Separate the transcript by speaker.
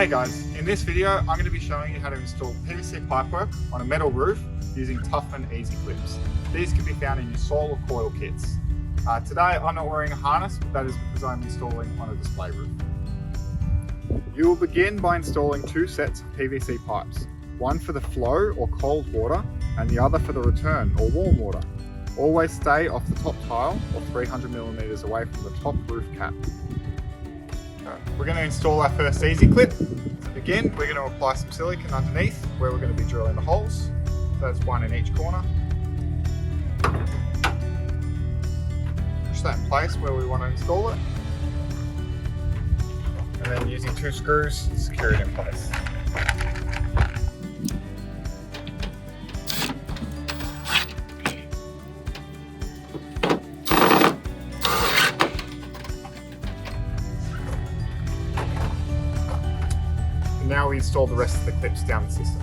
Speaker 1: Hey guys, in this video I'm going to be showing you how to install PVC pipework on a metal roof using Toughen EzyClips. These can be found in your solar coil kits. Today I'm not wearing a harness, but that is because I'm installing on a display roof. You will begin by installing two sets of PVC pipes, one for the flow or cold water and the other for the return or warm water. Always stay off the top tile or 300 millimeters away from the top roof cap. We're going to install our first EzyClip. To begin, we're going to apply some silicone underneath where we're going to be drilling the holes. That's one in each corner. Push that in place where we want to install it. And then using two screws, secure it in place. Now we install the rest of the clips down the system.